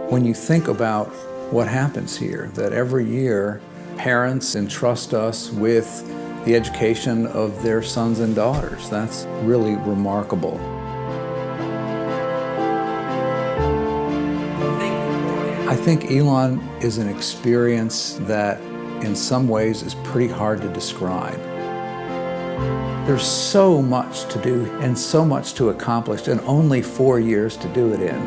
When you think about what happens here, that every year parents entrust us with the education of their sons and daughters, that's really remarkable. I think Elon is an experience that in some ways is pretty hard to describe. There's so much to do and so much to accomplish and only 4 years to do it in.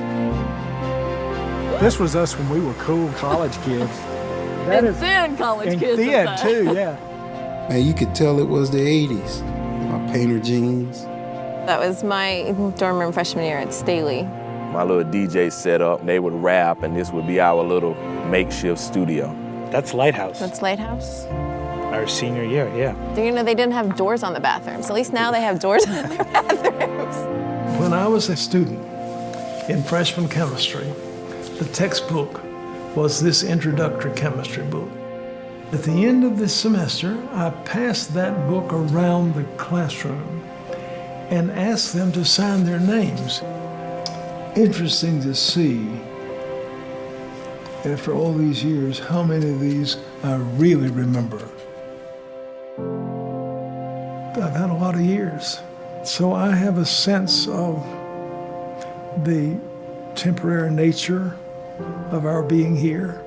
This was us when we were cool college kids. Thin college kids. Thin too, yeah. Man, you could tell it was the 80s. My painter jeans. That was my dorm room freshman year at Staley. My little DJ set up, they would rap, and this would be our little makeshift studio. That's Lighthouse. That's Lighthouse. Our senior year, yeah. You know, they didn't have doors on the bathrooms. At least now they have doors on their bathrooms. When I was a student in freshman chemistry, the textbook was this introductory chemistry book. At the end of this semester, I passed that book around the classroom and asked them to sign their names. Interesting to see, after all these years, how many of these I really remember. I've had a lot of years, so I have a sense of the temporary nature of our being here.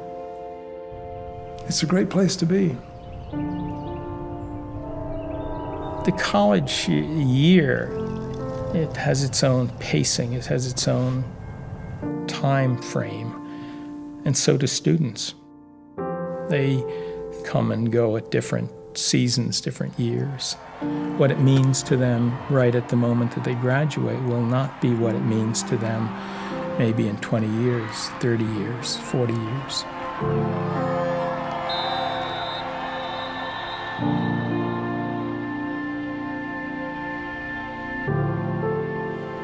It's a great place to be. The college year, it has its own pacing, it has its own time frame, and so do students. They come and go at different seasons, different years. What it means to them right at the moment that they graduate will not be what it means to them maybe in 20 years, 30 years, 40 years.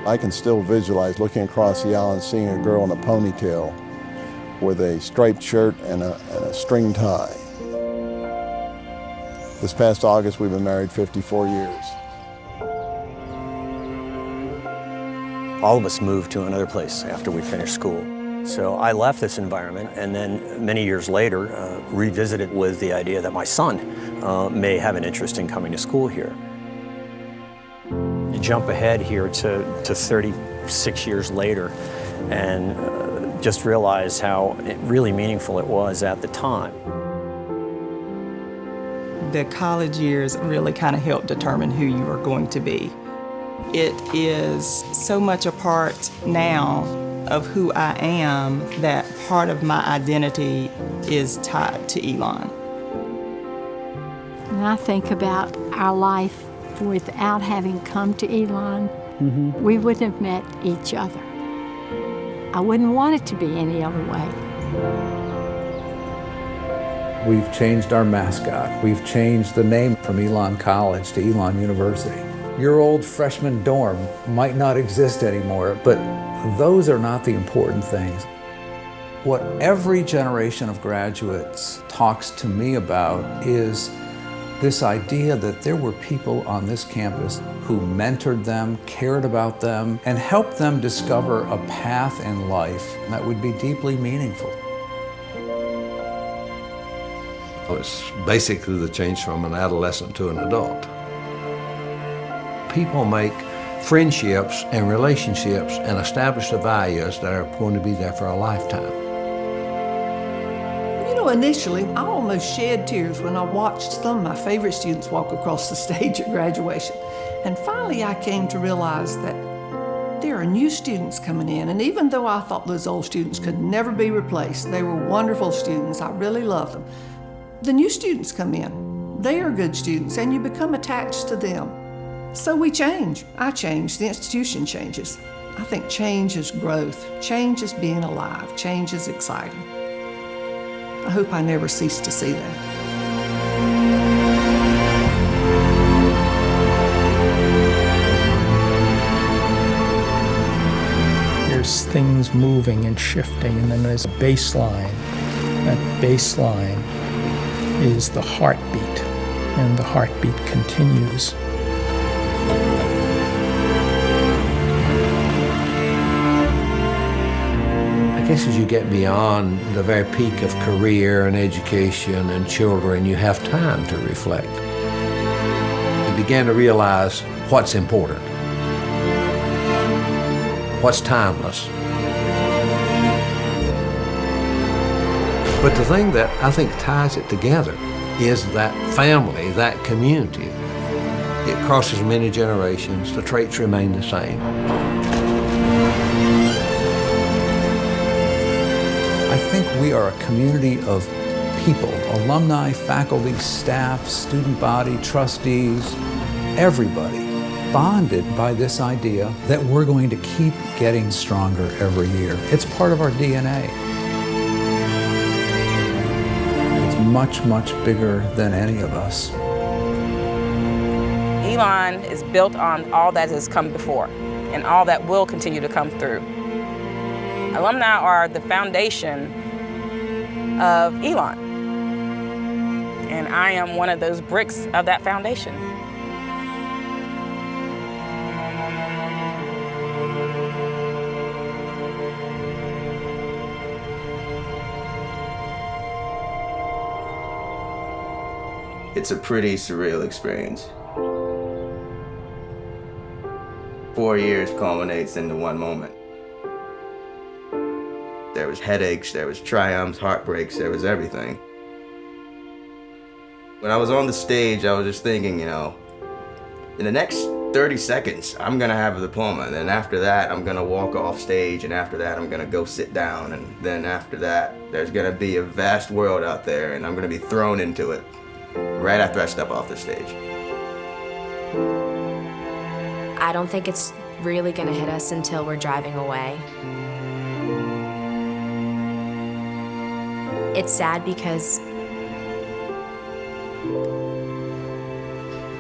I can still visualize looking across the aisle and seeing a girl in a ponytail with a striped shirt and a string tie. This past August, we've been married 54 years. All of us moved to another place after we finished school. So I left this environment and then many years later revisited with the idea that my son may have an interest in coming to school here. You jump ahead here to 36 years later and just realize how really meaningful it was at the time. The college years really kind of help determine who you are going to be. It is so much a part now of who I am that part of my identity is tied to Elon. When I think about our life without having come to Elon, we wouldn't have met each other. I wouldn't want it to be any other way. We've changed our mascot. We've changed the name from Elon College to Elon University. Your old freshman dorm might not exist anymore, but those are not the important things. What every generation of graduates talks to me about is this idea that there were people on this campus who mentored them, cared about them, and helped them discover a path in life that would be deeply meaningful. It's basically the change from an adolescent to an adult. People make friendships and relationships and establish the values that are going to be there for a lifetime. You know, initially, I almost shed tears when I watched some of my favorite students walk across the stage at graduation. And finally, I came to realize that there are new students coming in, and even though I thought those old students could never be replaced, they were wonderful students, I really loved them. The new students come in. They are good students, and you become attached to them. So we change. I change. The institution changes. I think change is growth. Change is being alive. Change is exciting. I hope I never cease to see that. There's things moving and shifting, and then there's a baseline. That baseline is the heartbeat, and the heartbeat continues. I guess as you get beyond the very peak of career and education and children, you have time to reflect. You begin to realize what's important, what's timeless. But the thing that I think ties it together is that family, that community. It crosses many generations. The traits remain the same. I think we are a community of people, alumni, faculty, staff, student body, trustees, everybody bonded by this idea that we're going to keep getting stronger every year. It's part of our DNA. It's much, much bigger than any of us. Elon is built on all that has come before and all that will continue to come through. Alumni are the foundation of Elon, and I am one of those bricks of that foundation. It's a pretty surreal experience. 4 years culminates into one moment. There was headaches, there was triumphs, heartbreaks, there was everything. When I was on the stage, I was just thinking, in the next 30 seconds, I'm gonna have a diploma, and then after that, I'm gonna walk off stage, and after that, I'm gonna go sit down, and then after that, there's gonna be a vast world out there, and I'm gonna be thrown into it right after I step off the stage. I don't think it's really gonna hit us until we're driving away. It's sad because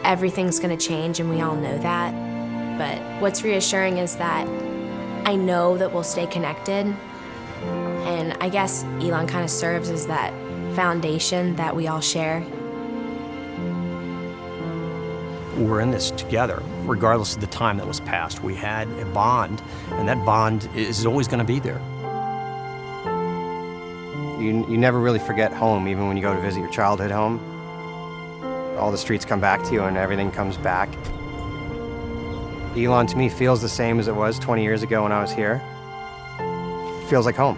everything's gonna change and we all know that. But what's reassuring is that I know that we'll stay connected. And I guess Elon kind of serves as that foundation that we all share. We're in this together, regardless of the time that was passed. We had a bond, and that bond is always going to be there. You never really forget home, even when you go to visit your childhood home. All the streets come back to you and everything comes back. Elon, to me, feels the same as it was 20 years ago when I was here. It feels like home.